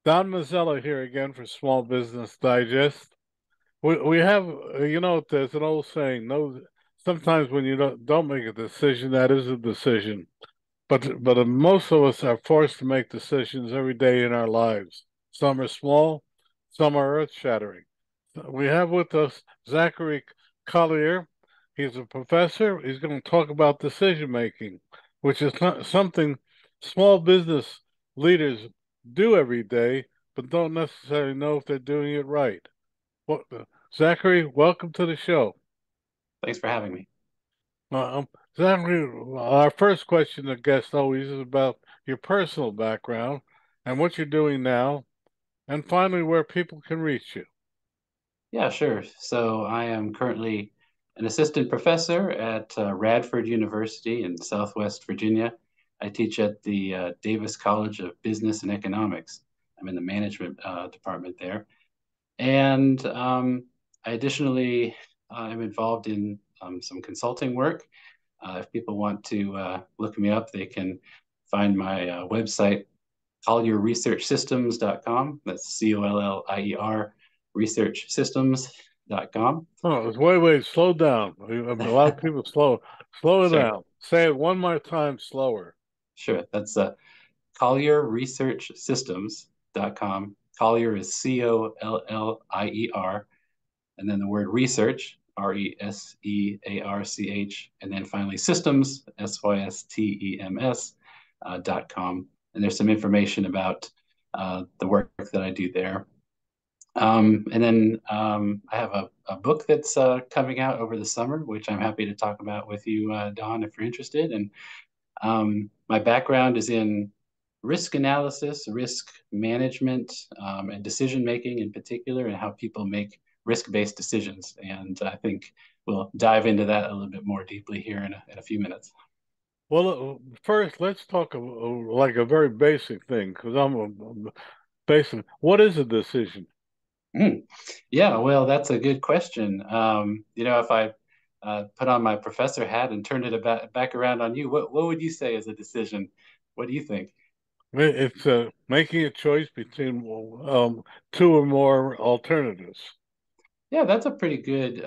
Don Mazzella here again for Small Business Digest. We have, there's an old saying, no, sometimes when you don't make a decision, that is a decision. But most of us are forced to make decisions every day in our lives. Some are small, some are earth-shattering. We have with us Zachary Collier. He's a professor. He's going to talk about decision making, which is not something small business leaders do every day, but don't necessarily know if they're doing it right. Well, Zachary, welcome to the show. Thanks for having me. Um, Zachary, our first question to guests always is about your personal background and what you're doing now, and finally where people can reach you. Yeah, sure. So I am currently an assistant professor at Radford University in Southwest Virginia. I teach at the Davis College of Business and Economics. I'm in the management department there. And I additionally am involved in some consulting work. If people want to look me up, they can find my website, collierresearchsystems.com. That's Collier researchsystems.com. Oh, it's wait, slow down. A lot of people slow it Sure, down. Say it one more time slower. sure. That's collierresearchsystems.com. Collier is Collier, and then the word research, research, and then finally systems, systems, .com. And there's some information about the work that I do there. And then I have a book that's coming out over the summer, which I'm happy to talk about with you, Don, if you're interested. And my background is in risk analysis, risk management, and decision making in particular, and how people make risk-based decisions. And I think we'll dive into that a little bit more deeply here in a few minutes. Well, first, let's talk like a very basic thing, because basic. What is a decision? Mm. Yeah, well, that's a good question. If I put on my professor hat and turned it back around on you, what would you say is a decision? What do you think? It's making a choice between two or more alternatives. Yeah, that's a pretty good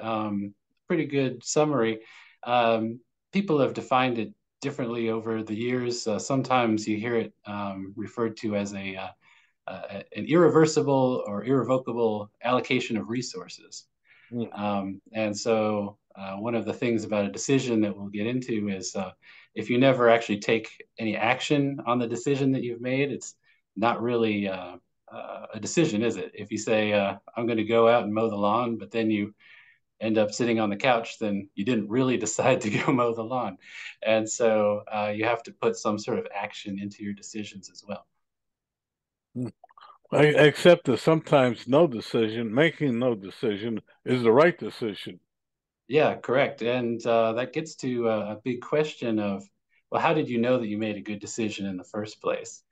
summary. Um, People have defined it differently over the years. Sometimes you hear it referred to as an irreversible or irrevocable allocation of resources. Mm. And so, one of the things about a decision that we'll get into is if you never actually take any action on the decision that you've made, it's not really a decision, is it? If you say, I'm going to go out and mow the lawn, but then you end up sitting on the couch, then you didn't really decide to go mow the lawn. And so, you have to put some sort of action into your decisions as well. Mm. Except that sometimes making no decision is the right decision. Yeah, correct. And that gets to a big question of, well, how did you know that you made a good decision in the first place?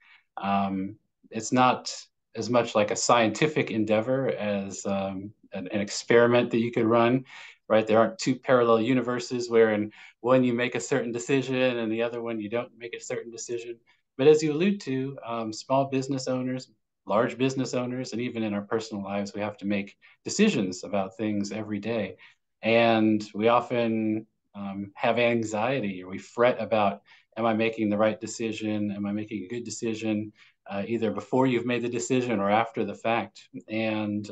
It's not as much like a scientific endeavor as an experiment that you could run, right? There aren't two parallel universes where in one you make a certain decision and the other one you don't make a certain decision. But as you allude to, small business owners, large business owners, and even in our personal lives, we have to make decisions about things every day. And we often have anxiety or we fret about, am I making the right decision? Am I making a good decision? Either before you've made the decision or after the fact. And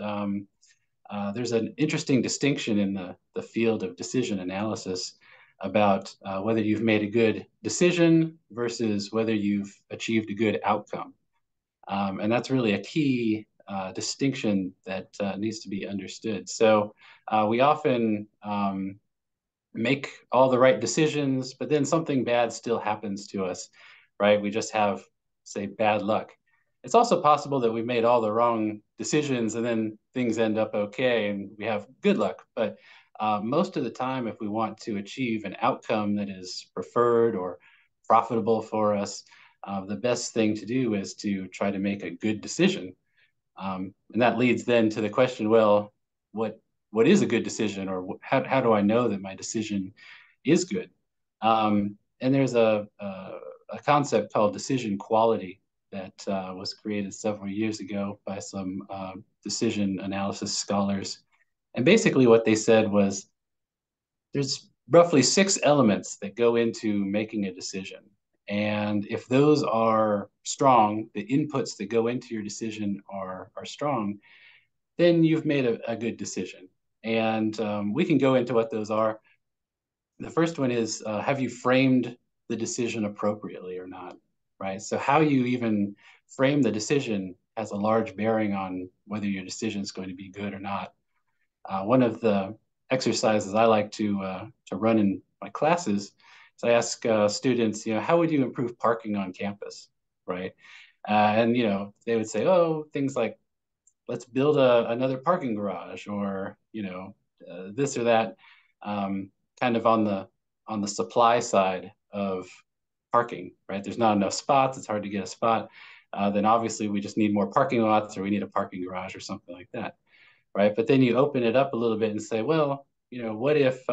there's an interesting distinction in the field of decision analysis about whether you've made a good decision versus whether you've achieved a good outcome. And that's really a key distinction that needs to be understood. So we often make all the right decisions, but then something bad still happens to us, right? We just have, say, bad luck. It's also possible that we made all the wrong decisions and then things end up okay and we have good luck. But most of the time, if we want to achieve an outcome that is preferred or profitable for us, the best thing to do is to try to make a good decision. And that leads then to the question, well, what what is a good decision, or how do I know that my decision is good? And there's a concept called decision quality. that was created several years ago by some decision analysis scholars. And basically, what they said was there's roughly 6 elements that go into making a decision. And if those are strong, the inputs that go into your decision are strong, then you've made a good decision. And we can go into what those are. The first one is have you framed the decision appropriately or not? Right. So, how you even frame the decision has a large bearing on whether your decision is going to be good or not. One of the exercises I like to run in my classes is I ask students, how would you improve parking on campus, right? And they would say, oh, things like let's build another parking garage, or this or that, um, kind of on the supply side of parking, right? There's not enough spots; it's hard to get a spot. Then obviously we just need more parking lots, or we need a parking garage, or something like that, right? But then you open it up a little bit and say, well, what if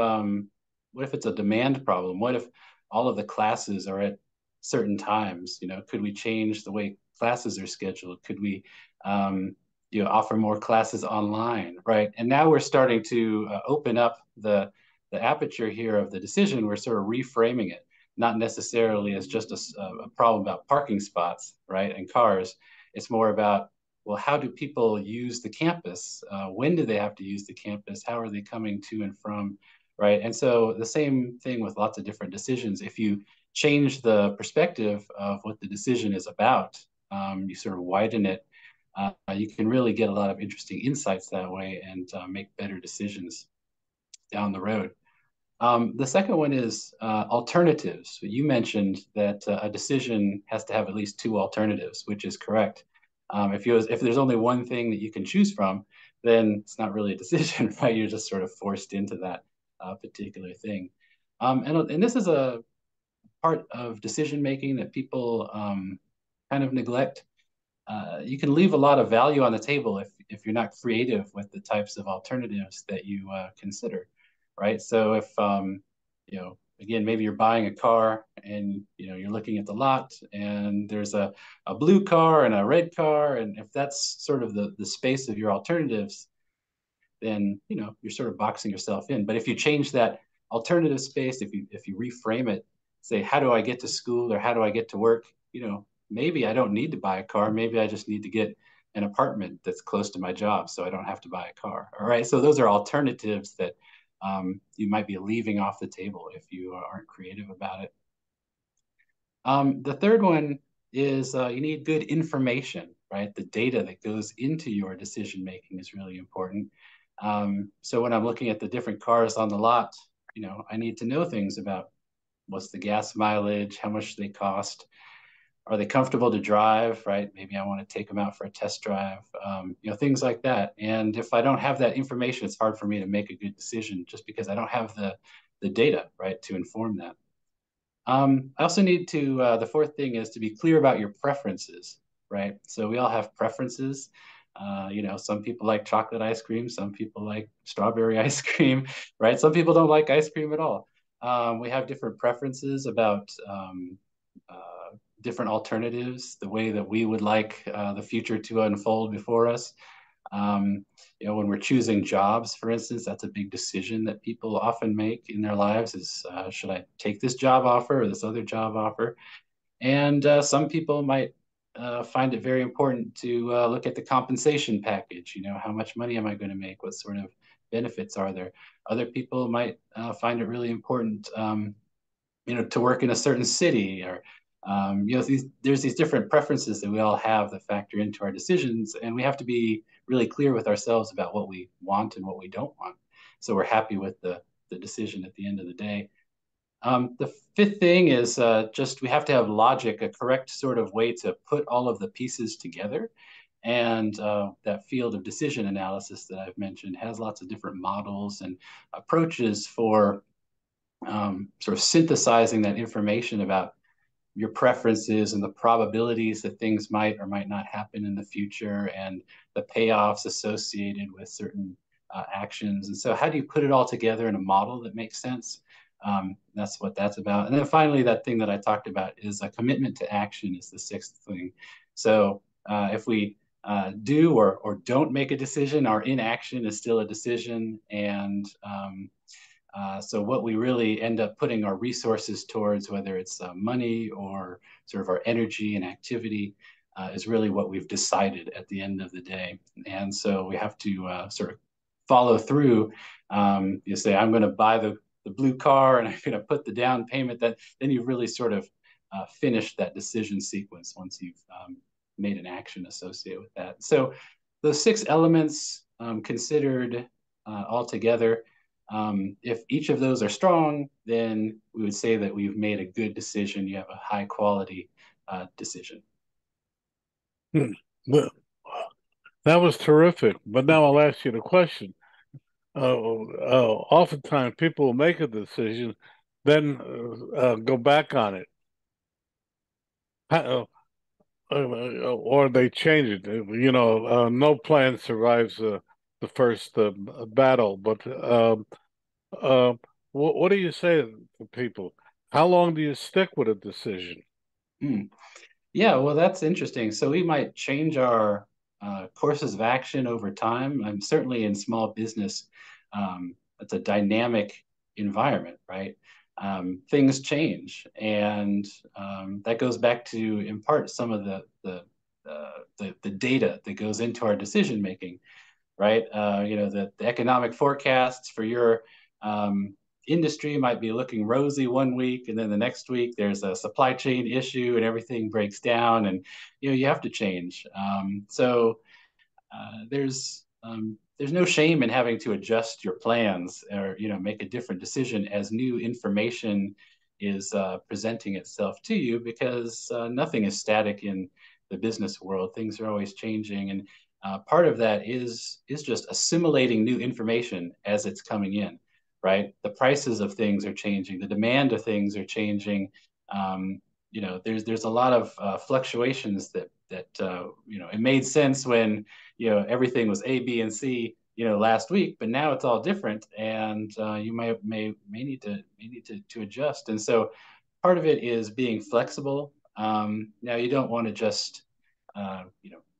it's a demand problem? What if all of the classes are at certain times? Could we change the way classes are scheduled? Could we, offer more classes online, right? And now we're starting to open up the aperture here of the decision. We're sort of reframing it, not necessarily as just a problem about parking spots, right, and cars. It's more about, well, how do people use the campus? When do they have to use the campus? How are they coming to and from, right? And so the same thing with lots of different decisions. If you change the perspective of what the decision is about, you sort of widen it, you can really get a lot of interesting insights that way and make better decisions down the road. The second one is alternatives. You mentioned that a decision has to have at least 2 alternatives, which is correct. If there's only one thing that you can choose from, then it's not really a decision, right? You're just sort of forced into that particular thing. And this is a part of decision making that people kind of neglect. You can leave a lot of value on the table if you're not creative with the types of alternatives that you consider, right? So if again, maybe you're buying a car and you're looking at the lot and there's a blue car and a red car, and if that's sort of the space of your alternatives, then you're sort of boxing yourself in. But if you change that alternative space, if you reframe it, say, how do I get to school, or how do I get to work? Maybe I don't need to buy a car. Maybe I just need to get an apartment that's close to my job, so I don't have to buy a car. All right. So those are alternatives that you might be leaving off the table if you aren't creative about it. The third one is you need good information, right? The data that goes into your decision making is really important. So when I'm looking at the different cars on the lot, I need to know things about what's the gas mileage, how much they cost, are they comfortable to drive, right? Maybe I want to take them out for a test drive, things like that. And if I don't have that information, it's hard for me to make a good decision just because I don't have the data, right, to inform that. I also need to, the fourth thing is to be clear about your preferences, right? So we all have preferences. Some people like chocolate ice cream, some people like strawberry ice cream, right? Some people don't like ice cream at all. We have different preferences about different alternatives, the way that we would like the future to unfold before us. When we're choosing jobs, for instance, that's a big decision that people often make in their lives is, should I take this job offer or this other job offer? And some people might find it very important to look at the compensation package. How much money am I going to make? What sort of benefits are there? Other people might find it really important, to work in a certain city, or there's these different preferences that we all have that factor into our decisions, and we have to be really clear with ourselves about what we want and what we don't want, so we're happy with the decision at the end of the day. The fifth thing is just we have to have logic, a correct sort of way to put all of the pieces together. And that field of decision analysis that I've mentioned has lots of different models and approaches for sort of synthesizing that information about your preferences and the probabilities that things might or might not happen in the future, and the payoffs associated with certain actions. And so how do you put it all together in a model that makes sense? That's what that's about. And then finally, that thing that I talked about is a commitment to action is the sixth thing. So if we do or don't make a decision, our inaction is still a decision. And so what we really end up putting our resources towards, whether it's money or sort of our energy and activity, is really what we've decided at the end of the day. And so we have to sort of follow through. You say, I'm going to buy the blue car and I'm going to put the down payment. That then you've really sort of finished that decision sequence once you've made an action associated with that. So those six elements considered all together, if each of those are strong, then we would say that we've made a good decision. You have a high quality decision. Hmm. Well, that was terrific. But now I'll ask you the question. Oftentimes people will make a decision, then go back on it. Or they change it. No plan survives the first battle. But what do you say to people? How long do you stick with a decision? Mm. Yeah, well, that's interesting. So we might change our courses of action over time. I'm certainly in small business. It's a dynamic environment, right? Things change, and that goes back to, in part, some of the data that goes into our decision making, right? The economic forecasts for your um, industry might be looking rosy one week, and then the next week there's a supply chain issue and everything breaks down, and you have to change. There's no shame in having to adjust your plans or make a different decision as new information is presenting itself to you, because nothing is static in the business world. Things are always changing, and part of that is just assimilating new information as it's coming in, right? The prices of things are changing, the demand of things are changing. There's a lot of fluctuations that it made sense when everything was A, B, and C last week, but now it's all different, and you may need to adjust. And so part of it is being flexible. Now you don't want to just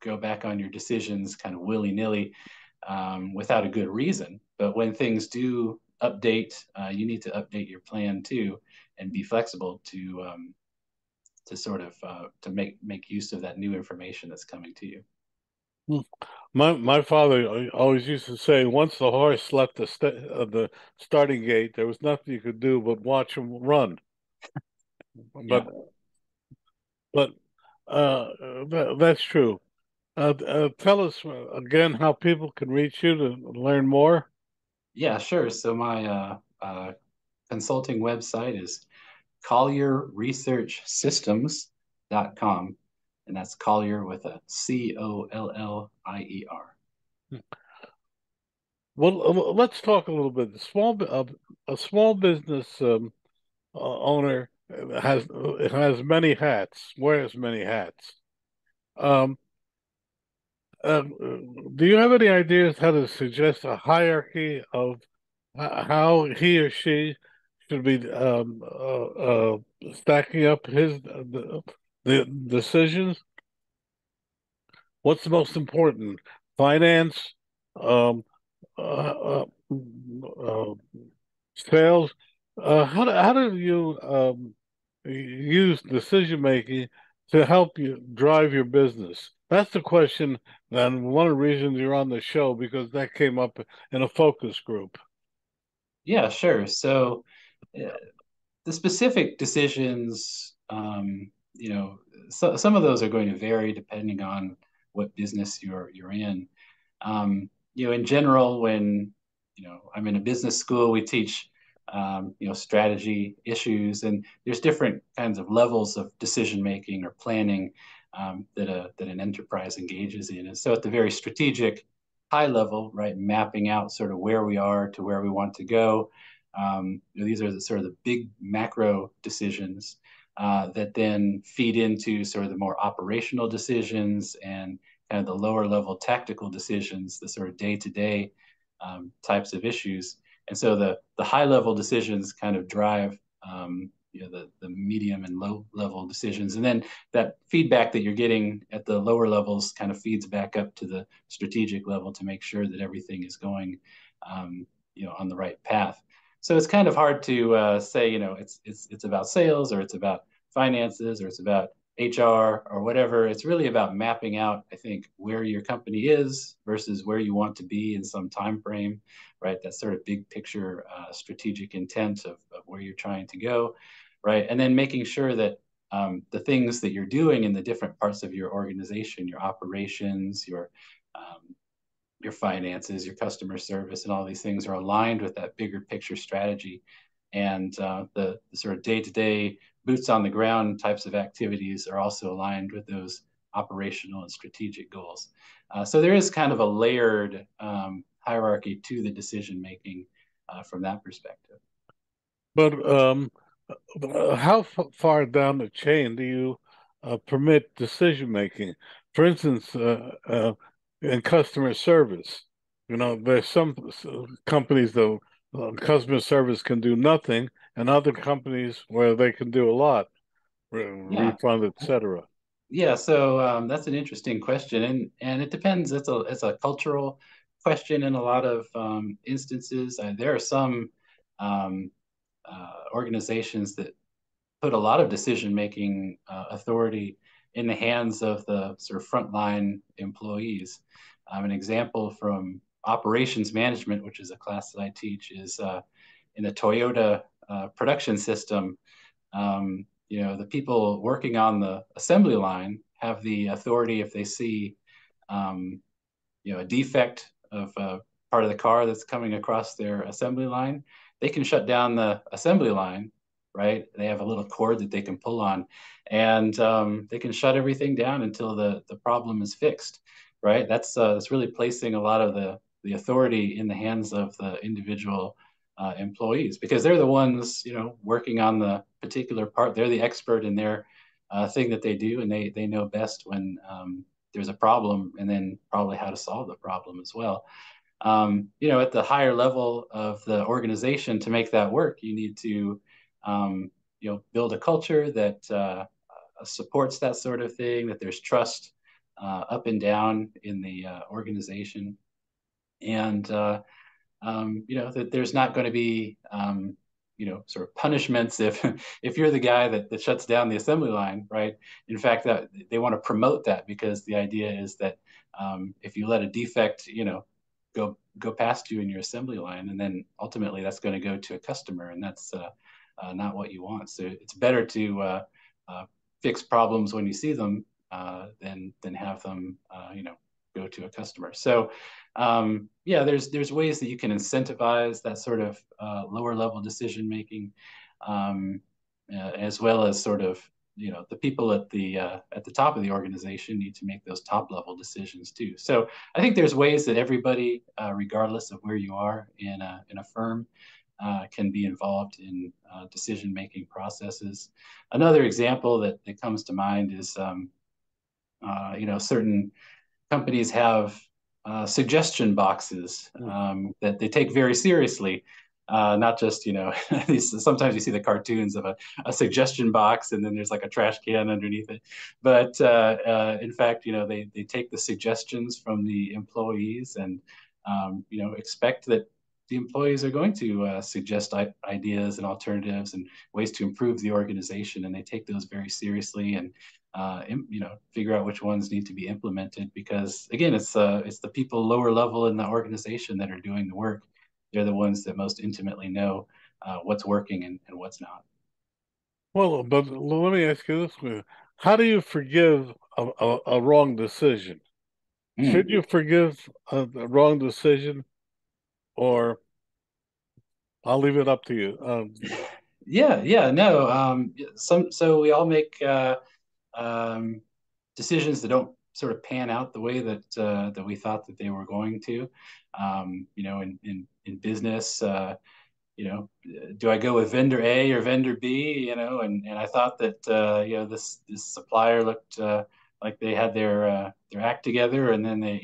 go back on your decisions kind of willy nilly without a good reason. But when things do update, you need to update your plan too, and be flexible to sort of to make use of that new information that's coming to you. Hmm. My father always used to say, once the horse left the starting gate, there was nothing you could do but watch him run. Yeah. But but that's true. Tell us again how people can reach you to learn more. Yeah, sure. So my consulting website is collierresearchsystems.com, and that's Collier with a Collier. Well, let's talk a little bit. A small business owner has many hats, wears many hats. Um, do you have any ideas how to suggest a hierarchy of how he or she should be stacking up the decisions? What's the most important? Finance, um, uh, sales. How do you use decision making to help you drive your business? That's the question, and one of the reasons you're on the show because that came up in a focus group. Yeah, sure. So uh, the specific decisions, some of those are going to vary depending on what business you're in. In general, when I'm in a business school, we teach strategy issues, and there's different kinds of levels of decision making or planning that an enterprise engages in. And so, at the very strategic, high level, right, mapping out sort of where we are to where we want to go. These are sort of the big macro decisions that then feed into sort of the more operational decisions and kind of the lower level tactical decisions, the sort of day to day types of issues. And so the high level decisions kind of drive the medium and low level decisions, and then that feedback that you're getting at the lower levels kind of feeds back up to the strategic level to make sure that everything is going on the right path. So it's kind of hard to say, it's about sales, or it's about finances, or it's about HR, or whatever. It's really about mapping out, I think, where your company is versus where you want to be in some time frame, right? That sort of big picture strategic intent of where you're trying to go, right? And then making sure that the things that you're doing in the different parts of your organization, your operations, your finances, your customer service, and all these things are aligned with that bigger picture strategy. And the sort of day-to-day boots on the ground types of activities are also aligned with those operational and strategic goals. So there is kind of a layered hierarchy to the decision making from that perspective. But how far down the chain do you permit decision making? For instance, in customer service, there's some companies that customer service can do nothing, and other companies where they can do a lot, Yeah, refund, etc. yeah. So that's an interesting question, and it depends. It's a cultural question in a lot of instances. There are some um, organizations that put a lot of decision making authority in the hands of the sort of frontline employees. An example from operations management, which is a class that I teach, is in the Toyota production system. The people working on the assembly line have the authority if they see um, a defect of part of the car that's coming across their assembly line, they can shut down the assembly line, right? They have a little cord that they can pull on, and they can shut everything down until the problem is fixed, right? That's really placing a lot of the authority in the hands of the individual employees, because they're the ones working on the particular part. They're the expert in their thing that they do, and they know best when there's a problem, and then probably how to solve the problem as well. At the higher level of the organization, to make that work, you need to build a culture that supports that sort of thing, that there's trust up and down in the organization, and that there's not going to be sort of punishments if if you're the guy that shuts down the assembly line, right? In fact, that they want to promote that, because the idea is that if you let a defect, go past you in your assembly line, and then ultimately that's going to go to a customer, and that's not what you want. So it's better to fix problems when you see them than have them, go to a customer. So yeah, there's ways that you can incentivize that sort of lower level decision making, as well as sort of the people at the top of the organization need to make those top level decisions too. So I think there's ways that everybody, regardless of where you are in a firm, can be involved in decision making processes. Another example that comes to mind is certain companies have suggestion boxes that they take very seriously. Not just, sometimes you see the cartoons of a suggestion box, and then there's like a trash can underneath it. But in fact, they take the suggestions from the employees, and expect that the employees are going to suggest ideas and alternatives and ways to improve the organization, and they take those very seriously, and figure out which ones need to be implemented, because again, it's the people lower level in the organization that are doing the work. They're the ones that most intimately know what's working and what's not. Well, but let me ask you this way. How do you forgive a wrong decision? Should Mm. you forgive a wrong decision, or I'll leave it up to you? Yeah, yeah, no. So we all make um, decisions that don't sort of pan out the way that we thought that they were going to. In business, do I go with vendor A or vendor B? And I thought that this supplier looked like they had their act together, and then they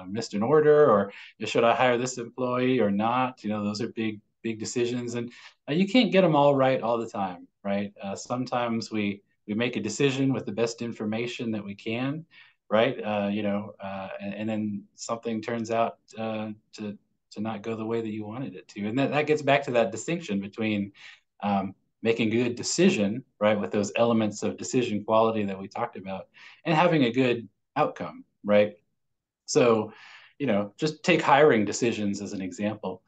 missed an order, or should I hire this employee or not? Those are big decisions, and you can't get them all right all the time, right? Sometimes we make a decision with the best information that we can, right? And then something turns out to not go the way that you wanted it to. And that gets back to that distinction between um, making a good decision, right, with those elements of decision quality that we talked about, and having a good outcome, right? So, just take hiring decisions as an example.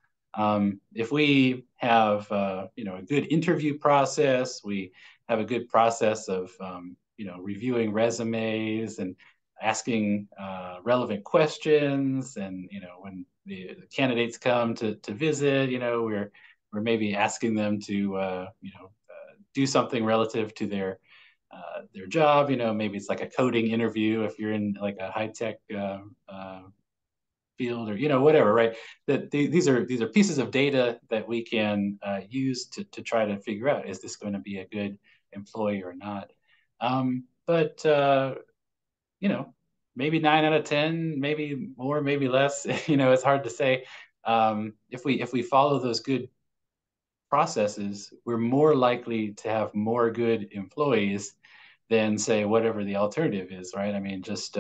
If we have, a good interview process, we have a good process of, reviewing resumes and asking relevant questions, and when the candidates come to visit, we're maybe asking them to, do something relative to their job. Maybe it's like a coding interview if you're in like a high tech field, or whatever, right? These are pieces of data that we can use to try to figure out, is this going to be a good employee or not? But maybe 9 out of 10, maybe more, maybe less. It's hard to say. If we follow those good processes, we're more likely to have more good employees than, say, whatever the alternative is, right? I mean, just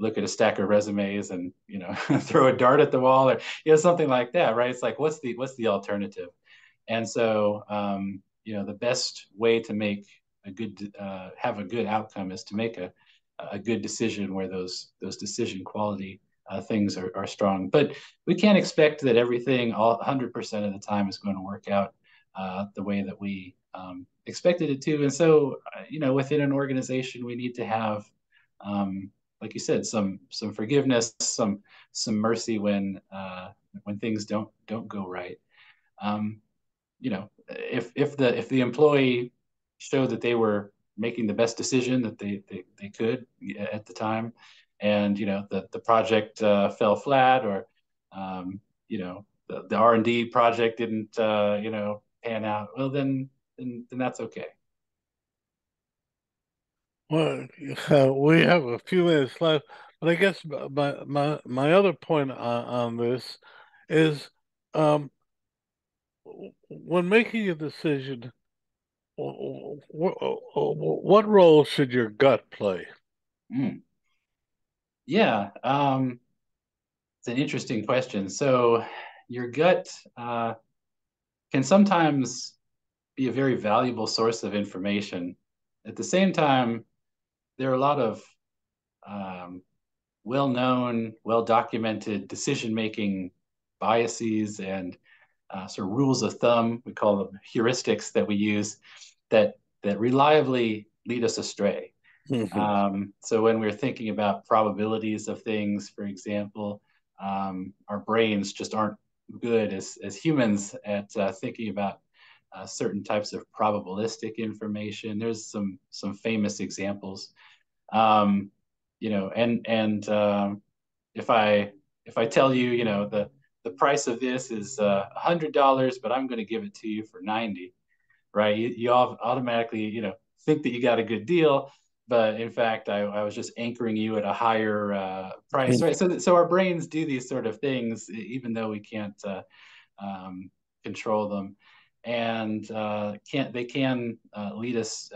look at a stack of resumes and throw a dart at the wall, or something like that, right? It's like, what's the alternative? And so the best way to make a good have a good outcome is to make a good decision where those decision quality things are strong. But we can't expect that everything 100% of the time is going to work out the way that we expected it to. And so within an organization, we need to have like you said, some forgiveness, some mercy when things don't go right. Um, if the employee showed that they were making the best decision that they could at the time, and the project fell flat, or the R&D project didn't pan out, well, then that's okay. Well, we have a few minutes left, but I guess my other point on this is, um, when making a decision, what role should your gut play? Mm. Yeah, it's an interesting question. So your gut can sometimes be a very valuable source of information. At the same time, there are a lot of um, well-known, well-documented decision-making biases and sort of rules of thumb. We call them heuristics that we use that reliably lead us astray. So when we're thinking about probabilities of things, for example, our brains just aren't good as humans at thinking about certain types of probabilistic information. There's some famous examples, um, and if I tell you, the price of this is $100, but I'm going to give it to you for 90, right? You automatically, think that you got a good deal, but in fact, I was just anchoring you at a higher price, right? So our brains do these sort of things, even though we can't um, control them, and they can lead us,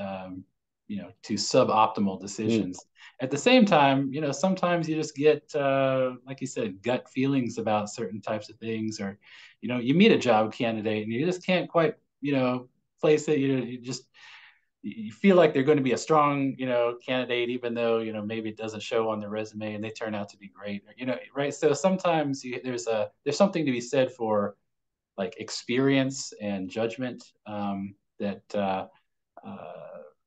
to suboptimal decisions. At the same time, sometimes you just get, like you said, gut feelings about certain types of things, or you meet a job candidate and you just can't quite, place it. You feel like they're going to be a strong, candidate, even though maybe it doesn't show on their resume, and they turn out to be great, right? So sometimes there's something to be said for like experience and judgment, that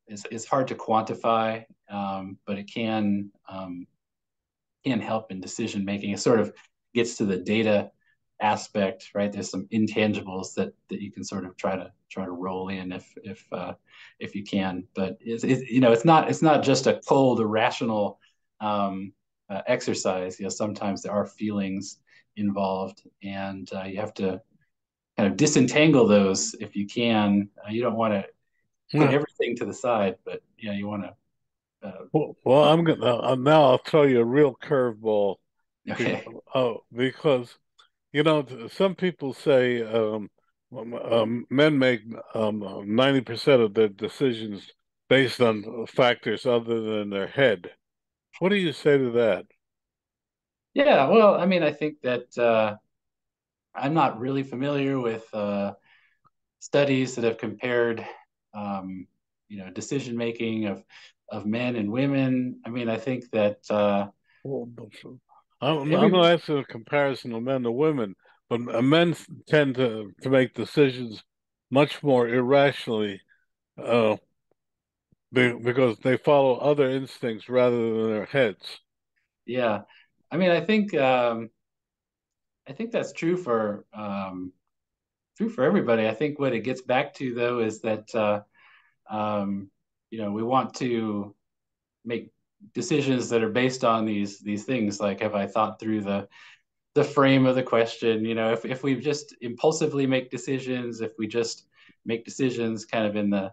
is hard to quantify, but it can help in decision making. It sort of gets to the data aspect, right? There's some intangibles that you can sort of try to roll in if you can, but it's not just a cold irrational exercise. Sometimes there are feelings involved, and you have to kind of disentangle those if you can. You don't want to put Yeah. everything to the side, but you want to. Well, I'm gonna now. I'll throw you a real curveball. Be- Okay. oh, because some people say men make 90% of their decisions based on factors other than their head. What do you say to that? Yeah, well, I mean, I think that I'm not really familiar with studies that have compared, um, decision making of men and women. I mean, I think that Well, I'm every not asking a comparison of men to women, but men tend to make decisions much more irrationally uh, because they follow other instincts rather than their heads. yeah, I mean, I think that's true for everybody. I think what it gets back to though is that um, we want to make decisions that are based on these things. Like, have I thought through the frame of the question? If we just impulsively make decisions, if we just make decisions kind of in the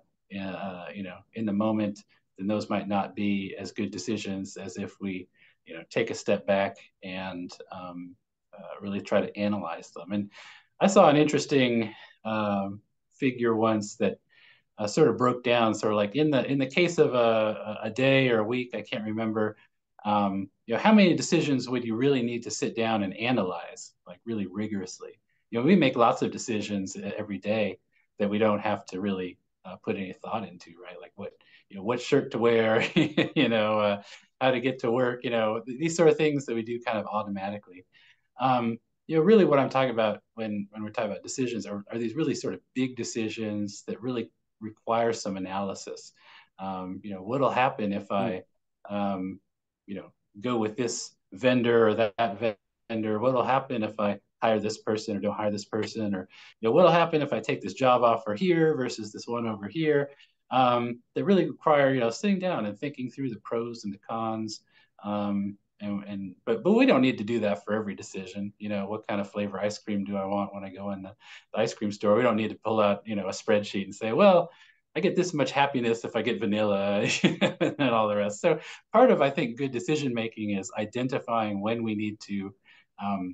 moment, then those might not be as good decisions as if we take a step back and really try to analyze them. And I saw an interesting figure once that sort of broke down, sort of like in the case of a day or a week, I can't remember. How many decisions would you really need to sit down and analyze, like really rigorously? We make lots of decisions every day that we don't have to really put any thought into, right? Like what shirt to wear, how to get to work, these sort of things that we do kind of automatically. Really what I'm talking about when we're talking about decisions are these really sort of big decisions that really require some analysis. What'll happen if Mm. I, um, you know, go with this vendor or that vendor? What'll happen if I hire this person or don't hire this person? Or, what'll happen if I take this job offer here versus this one over here? They really require, sitting down and thinking through the pros and the cons. But we don't need to do that for every decision. What kind of flavor ice cream do I want when I go in the ice cream store? We don't need to pull out, a spreadsheet and say, well, I get this much happiness if I get vanilla and all the rest. So part of, I think, good decision making is identifying when we need to um,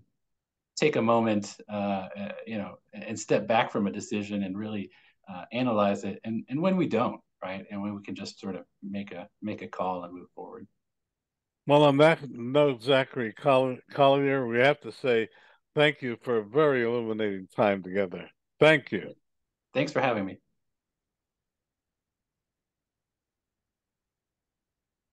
take a moment, and step back from a decision and really analyze it, and when we don't, right, and when we can just sort of make a call and move forward. Well, on that note, Zachary Collier, we have to say thank you for a very illuminating time together. Thank you. Thanks for having me.